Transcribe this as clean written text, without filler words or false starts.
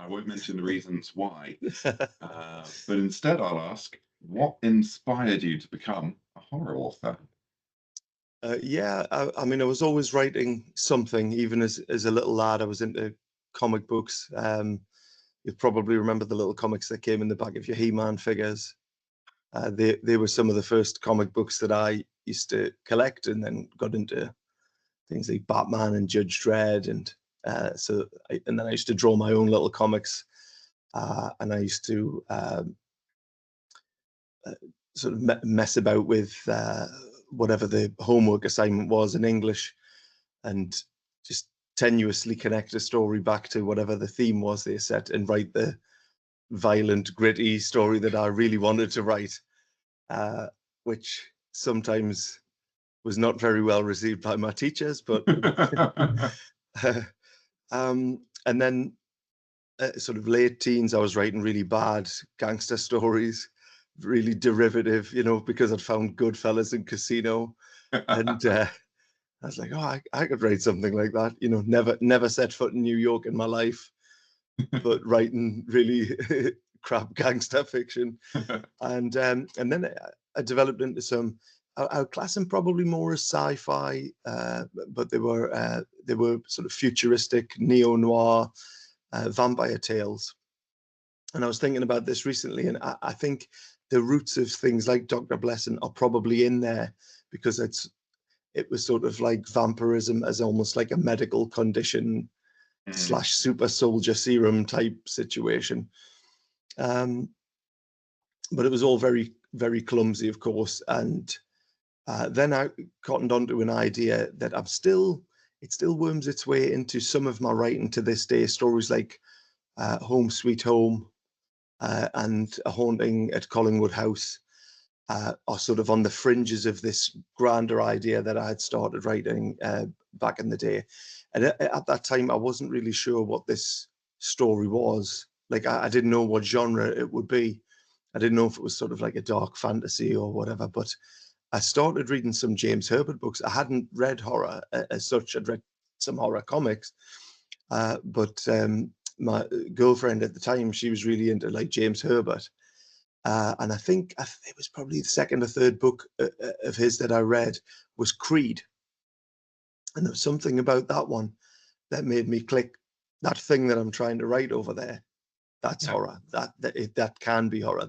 I won't mention the reasons why, but instead I'll ask, what inspired you to become a horror author? Yeah, I mean, I was always writing something. Even as a little lad, I was into comic books. You probably remember the little comics that came in the back of your He-Man figures. They were some of the first comic books that I used to collect, and then got into things like Batman and Judge Dredd, and and then I used to draw my own little comics, and I used to sort of mess about with whatever the homework assignment was in English, and just tenuously connect a story back to whatever the theme was they set, and write the violent, gritty story that I really wanted to write, which sometimes was not very well received by my teachers. But and then sort of late teens, I was writing really bad gangster stories, really derivative, because I'd found Goodfellas and Casino, and I was like, oh, I could write something like that. Never set foot in New York in my life, but writing really crap gangster fiction. And then I developed into some. I would class them probably more as sci-fi, but they were sort of futuristic neo-noir vampire tales. And I was thinking about this recently, and I think the roots of things like Dr. Blessing are probably in there, because it was sort of like vampirism as almost like a medical condition / super soldier serum type situation. But it was all very, very clumsy, of course. And then I cottoned onto an idea that it still worms its way into some of my writing to this day. Stories like Home Sweet Home and A Haunting at Collingwood House are sort of on the fringes of this grander idea that I had started writing back in the day. And at that time, I wasn't really sure what this story was. Like, I didn't know what genre it would be. I didn't know if it was sort of like a dark fantasy or whatever. But I started reading some James Herbert books. I hadn't read horror as such. I'd read some horror comics. But my girlfriend at the time, she was really into like James Herbert. And I think it was probably the second or third book of his that I read was Creed. And there was something about that one that made me click. That thing that I'm trying to write over there, that's horror. That can be horror.